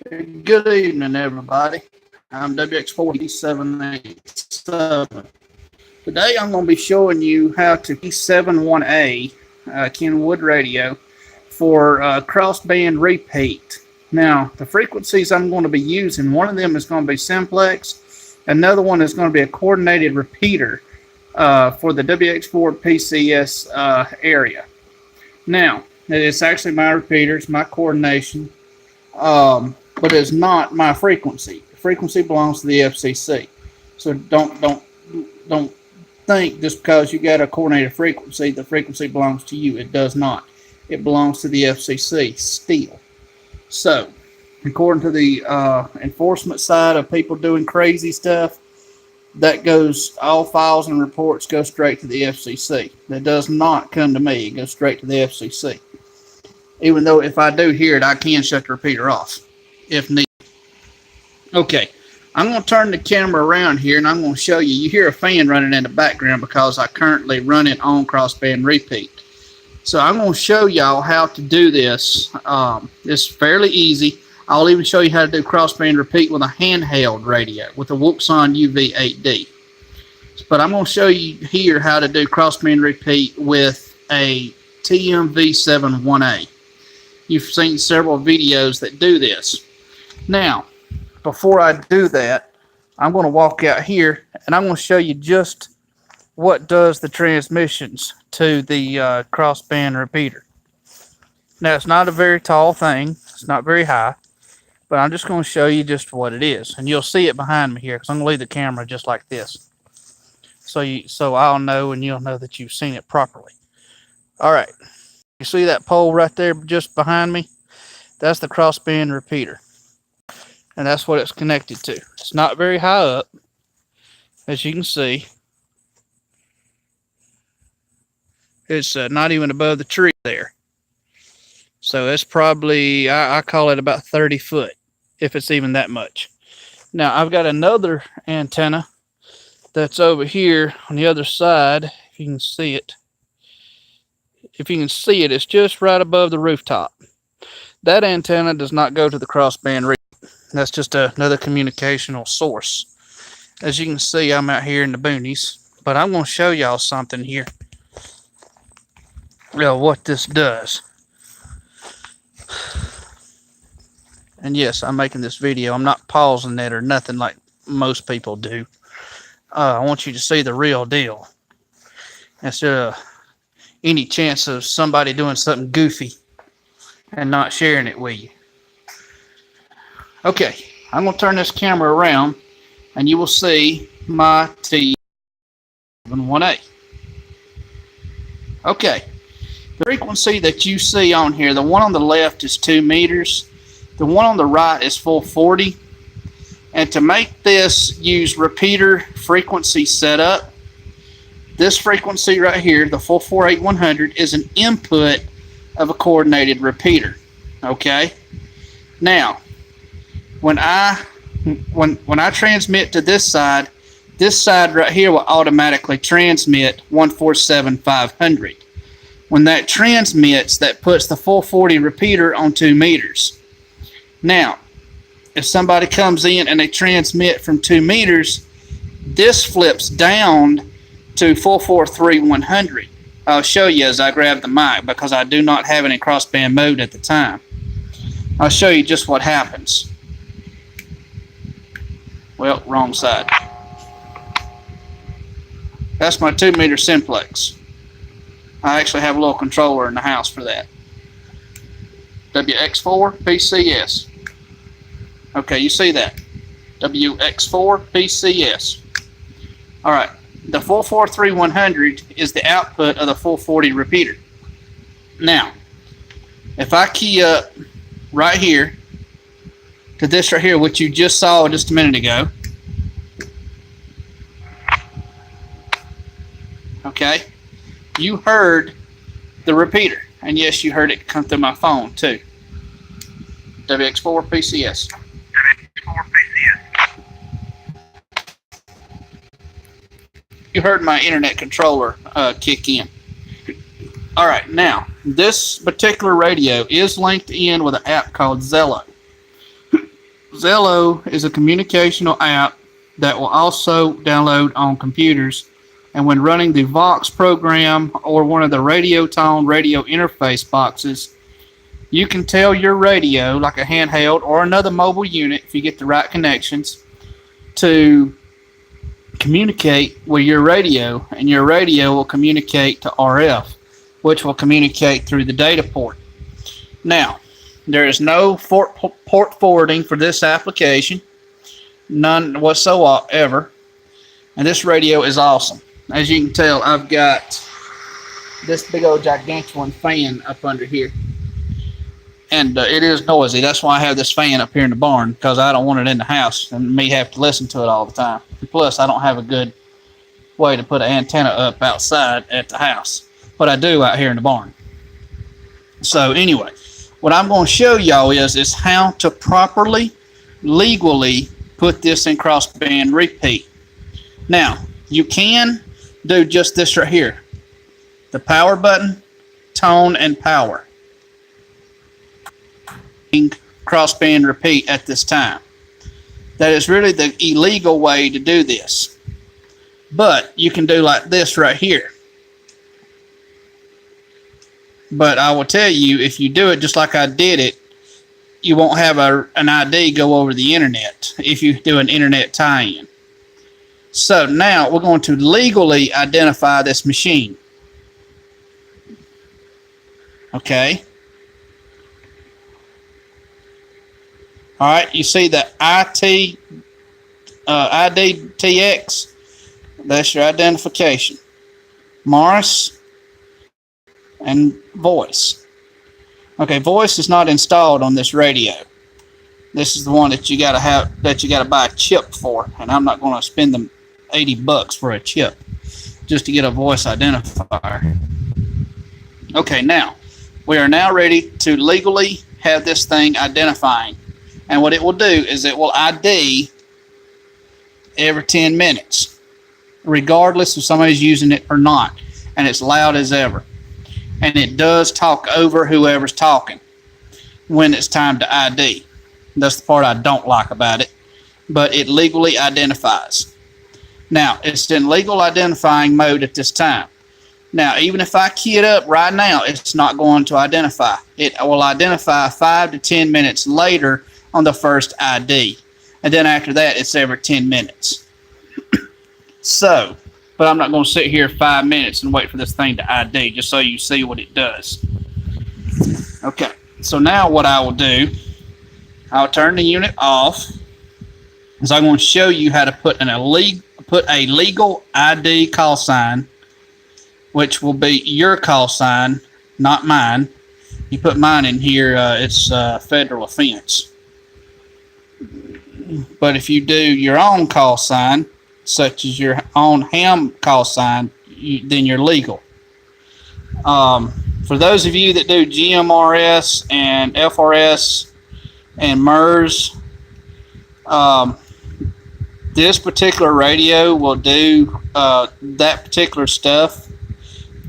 Good evening, everybody. I'm WX4D787. Today I'm going to be showing you how to P71A Kenwood radio for crossband repeat. Now, the frequencies I'm going to be using, one of them is going to be simplex, another one is going to be a coordinated repeater for the WX4 PCS area. Now, it's actually my repeater, it's my coordination. But it's not my frequency. The frequency belongs to the FCC. So don't think just because you got a coordinated frequency, the frequency belongs to you. It does not. It belongs to the FCC still. So, according to the enforcement side of people doing crazy stuff, that goes, all files and reports go straight to the FCC. That does not come to me. It goes straight to the FCC. Even though if I do hear it, I can shut the repeater off if needed. Okay, I'm going to turn the camera around here and I'm going to show you. You hear a fan running in the background because I currently run it on crossband repeat. So I'm going to show y'all how to do this. It's fairly easy. I'll even show you how to do crossband repeat with a handheld radio with a Wuxon UV8D. But I'm going to show you here how to do crossband repeat with a TMV71A. You've seen several videos that do this. Now, before I do that, I'm going to walk out here and I'm going to show you just what does the transmissions to the crossband repeater. Now, it's not a very tall thing. It's not very high. But I'm just going to show you just what it is. And you'll see it behind me here because I'm going to leave the camera just like this. So I'll know and you'll know that you've seen it properly. All right. You see that pole right there just behind me? That's the crossband repeater. And that's what it's connected to. It's not very high up, as you can see. It's not even above the tree there. So it's probably, I call it about 30 foot, if it's even that much. Now, I've got another antenna that's over here on the other side, if you can see it. If you can see it, it's just right above the rooftop. That antenna does not go to the crossband repeat. That's just another communicational source. As you can see, I'm out here in the boonies, but I'm going to show y'all something here. What this does. And yes, I'm making this video. I'm not pausing it or nothing like most people do. I want you to see the real deal. Instead of any chance of somebody doing something goofy and not sharing it with you. Okay, I'm going to turn this camera around and you will see my T71A. Okay, the frequency that you see on here, the one on the left is 2 meters. The one on the right is 440. And to make this use repeater frequency setup, this frequency right here, the 448100, is an input of a coordinated repeater. Okay? Now, when I transmit to this side right here will automatically transmit 147500. When that transmits, that puts the 440 repeater on 2 meters. Now, if somebody comes in and they transmit from 2 meters, this flips down to 443100. I'll show you as I grab the mic because I do not have it in crossband mode at the time. I'll show you just what happens. Well, wrong side. That's my 2 meter simplex. I actually have a little controller in the house for that. WX4 PCS. Okay, you see that? WX4 PCS. Alright, the 443100 is the output of the 440 repeater. Now, if I key up right here to this right here, which you just saw just a minute ago. Okay, you heard the repeater, and yes, you heard it come through my phone too. WX4 PCS. WX4 PCS. You heard my internet controller kick in. All right, now this particular radio is linked in with an app called Zello. Zello is a communicational app that will also download on computers, and when running the Vox program or one of the Radiotone radio interface boxes, you can tell your radio, like a handheld or another mobile unit, if you get the right connections, to communicate with your radio, and your radio will communicate to RF, which will communicate through the data port. Now, there is no port forwarding for this application, none whatsoever, and this radio is awesome. As you can tell, I've got this big old gigantuan fan up under here, and it is noisy. That's why I have this fan up here in the barn, because I don't want it in the house and me have to listen to it all the time. Plus, I don't have a good way to put an antenna up outside at the house, but I do out here in the barn. So anyway, what I'm going to show y'all is how to properly, legally put this in crossband repeat. Now, you can do just this right here. The power button, tone, and power. Crossband repeat at this time. That is really the illegal way to do this. But you can do like this right here. But I will tell you, if you do it just like I did it, you won't have an ID go over the internet if you do an internet tie-in. So now we're going to legally identify this machine. Okay. All right, you see the IDTX? That's your identification. Morris and voice. Okay, voice is not installed on this radio. This is the one that you gotta buy a chip for, and I'm not gonna spend them $80 for a chip just to get a voice identifier. Okay, now we are now ready to legally have this thing identifying. And what it will do is it will ID every 10 minutes, regardless if somebody's using it or not. And it's loud as ever. And it does talk over whoever's talking when it's time to ID. That's the part I don't like about it. But it legally identifies. Now, it's in legal identifying mode at this time. Now, even if I key it up right now, it's not going to identify. It will identify 5 to 10 minutes later on the first ID. And then after that, it's every 10 minutes. So, but I'm not going to sit here 5 minutes and wait for this thing to ID, just so you see what it does. Okay, so now what I will do, I'll turn the unit off. So I'm going to show you how to put a legal ID call sign, which will be your call sign, not mine. You put mine in here, it's a federal offense. But if you do your own call sign, such as your own ham call sign, then you're legal. For those of you that do GMRS and FRS and MERS, this particular radio will do that particular stuff,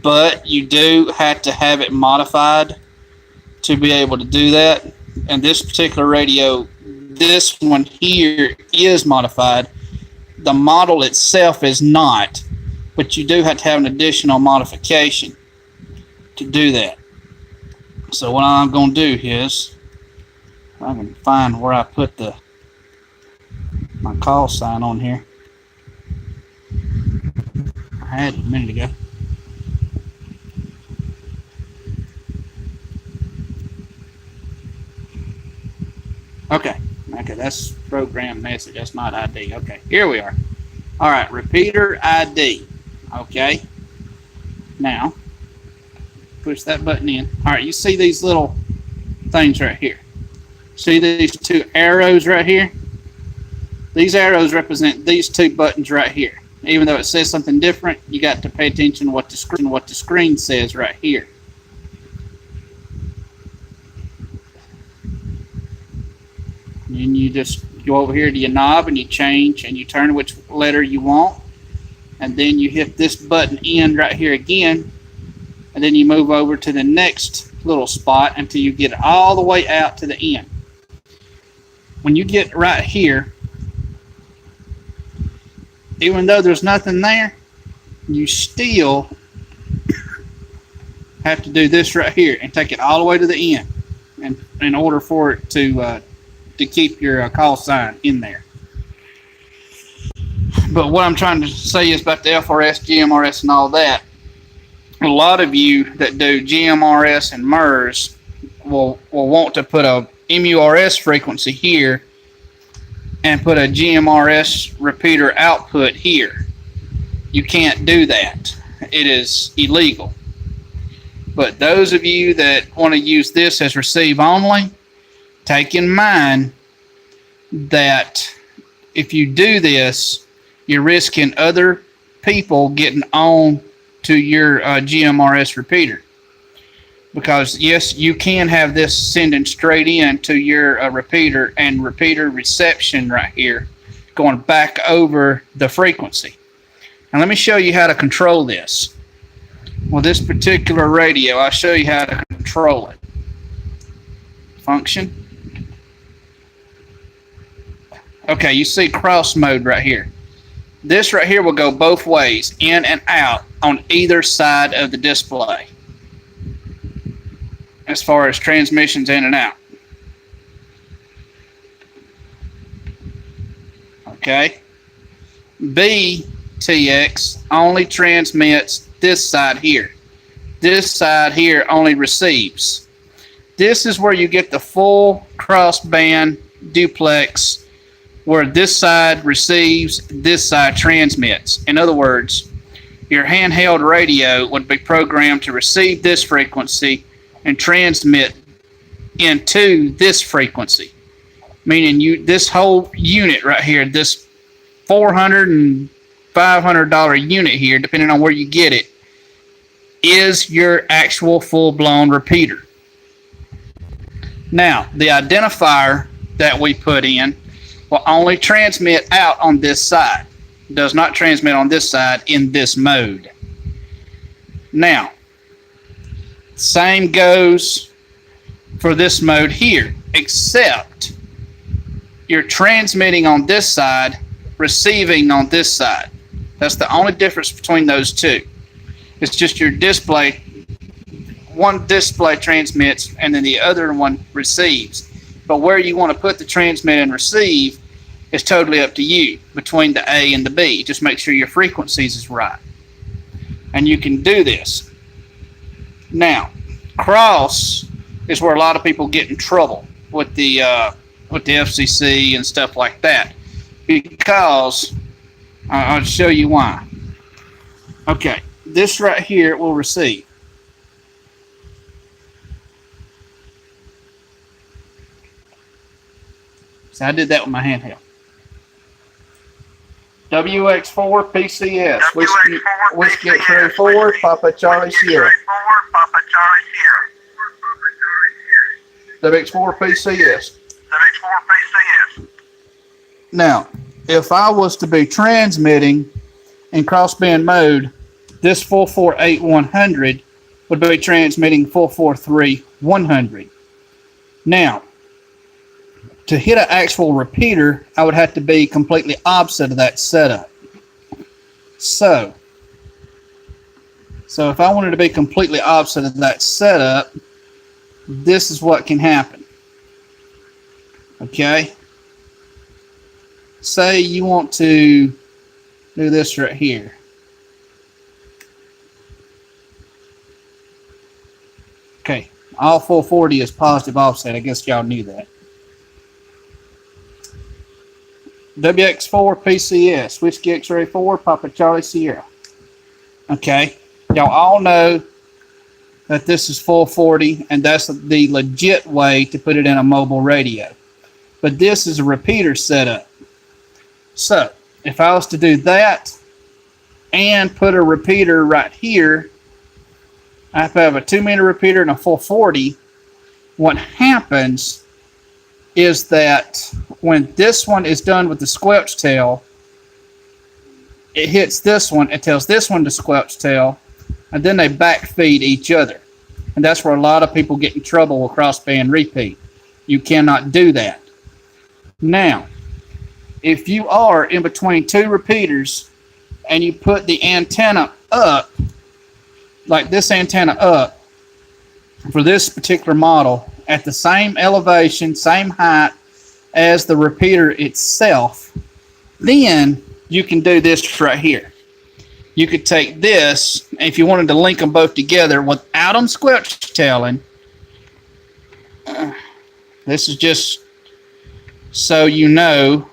but you do have to have it modified to be able to do that. And this particular radio, this one here, is modified. The model itself is not, but you do have to have an additional modification to do that. So what I'm going to do is, I can find where I put my call sign on here. I had it a minute ago. Okay, that's program message. That's not ID. Okay, here we are. All right, repeater ID. Okay, now push that button in. All right, you see these little things right here. See these two arrows right here? These arrows represent these two buttons right here. Even though it says something different, you got to pay attention to what the screen says right here. And you just go over here to your knob and you change and you turn which letter you want. And then you hit this button end right here again. And then you move over to the next little spot until you get it all the way out to the end. when you get right here, even though there's nothing there, you still have to do this right here and take it all the way to the end, and in order for it to keep your call sign in there. But what I'm trying to say is about the FRS, GMRS, and all that. A lot of you that do GMRS and MERS will want to put a MURS frequency here and put a GMRS repeater output here. You can't do that. It is illegal. But those of you that want to use this as receive only, take in mind that if you do this, you're risking other people getting on to your GMRS repeater. Because yes, you can have this sending straight in to your repeater and repeater reception right here going back over the frequency. And let me show you how to control this. Well, this particular radio, I'll show you how to control it. Function. Okay, you see cross mode right here. This right here will go both ways, in and out, on either side of the display, as far as transmissions in and out. Okay. BTX only transmits this side here. This side here only receives. This is where you get the full crossband duplex, where this side receives, this side transmits. In other words, your handheld radio would be programmed to receive this frequency and transmit into this frequency. Meaning this whole unit right here, this $400 and $500 unit here, depending on where you get it, is your actual full-blown repeater. Now, the identifier that we put in will only transmit out on this side. It does not transmit on this side in this mode. Now, same goes for this mode here, except you're transmitting on this side, receiving on this side. That's the only difference between those two. It's just your display. One display transmits and then the other one receives. But where you want to put the transmit and receive is totally up to you between the A and the B. Just make sure your frequencies is right. And you can do this. Now, cross is where a lot of people get in trouble with the FCC and stuff like that, because I'll show you why. Okay, this right here will receive. So I did that with my handheld. WX4 PCS, Whiskey X-Ray 4, Papa Charlie Sierra. WX4 PCS. Now, if I was to be transmitting in crossband mode, this 448-100 would be transmitting 443-100. Now, to hit an actual repeater, I would have to be completely opposite of that setup. So if I wanted to be completely opposite of that setup, this is what can happen. Okay? Say you want to do this right here. Okay, all 440 is positive offset. I guess y'all knew that. WX4 PCS, Whiskey X-Ray 4, Papa Charlie Sierra. Okay, y'all all know that this is 440, and that's the legit way to put it in a mobile radio. But this is a repeater setup. So, if I was to do that and put a repeater right here, I have to have a 2-meter repeater and a 440. What happens is that when this one is done with the squelch tail, it hits this one, it tells this one to squelch tail, and then they backfeed each other. And that's where a lot of people get in trouble with crossband repeat. You cannot do that. Now, if you are in between two repeaters and you put the antenna up, like this antenna up, for this particular model, at the same elevation, same height as the repeater itself, then you can do this right here. You could take this, if you wanted to link them both together without them squelch tailing. This is just so you know.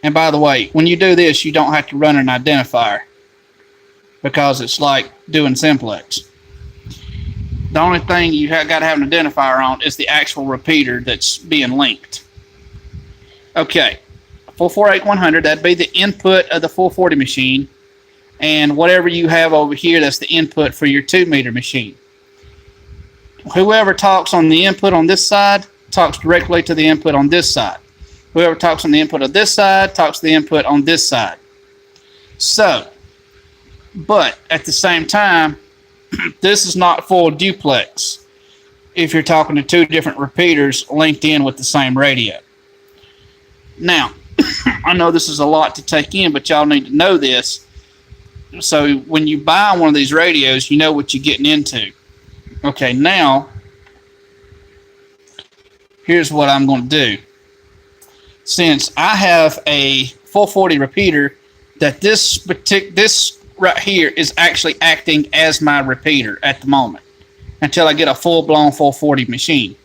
And by the way, when you do this, you don't have to run an identifier because it's like doing simplex. The only thing you got to have an identifier on is the actual repeater that's being linked. Okay, 448-100, that'd be the input of the 440 machine. And whatever you have over here, that's the input for your 2-meter machine. Whoever talks on the input on this side talks directly to the input on this side. Whoever talks on the input of this side talks to the input on this side. So, but at the same time, this is not full duplex if you're talking to two different repeaters linked in with the same radio. Now, I know this is a lot to take in, but y'all need to know this. So when you buy one of these radios, you know what you're getting into. Okay, now, here's what I'm going to do. Since I have a 440 repeater, that this right here is actually acting as my repeater at the moment until I get a full-blown 440 machine.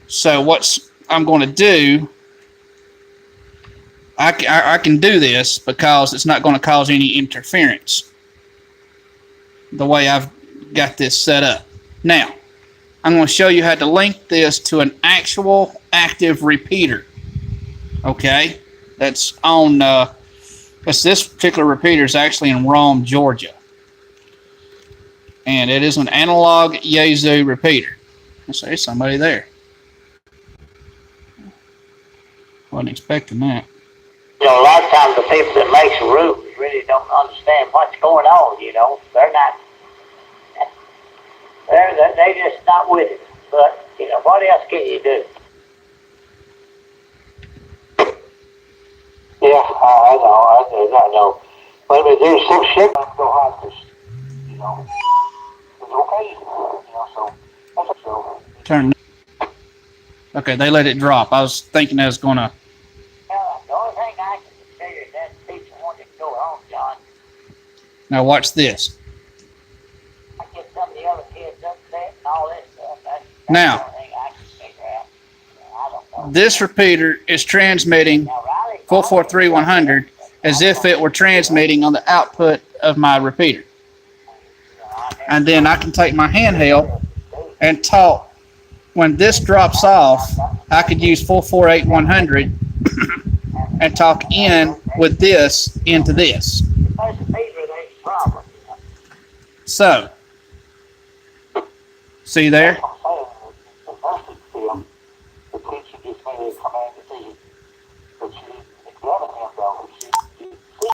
So what I'm going to do, I can do this because it's not going to cause any interference the way I've got this set up. Now, I'm going to show you how to link this to an actual active repeater. Okay, that's on, this particular repeater is actually in Rome, Georgia. And it is an analog Yaesu repeater. So there's somebody there. Wasn't expecting that. You know, a lot of times the people that make the rules really don't understand what's going on, you know. They're just not with it. But, you know, what else can you do? Yeah, I know. But I mean, there's some shit I'm going to have to, you know, it's okay, you know, so, that's so. Turn. Okay, they let it drop. I was thinking I was going to. The only thing I can say is that people want to go home, John. Now watch this. I get some of the other kids upset and all this stuff. That's Now, the only thing I can figure out. I don't know. this repeater is transmitting 443-100 as if it were transmitting on the output of my repeater. And then I can take my handheld and talk. When this drops off, I could use 448-100 and talk in with this into this. So, see there?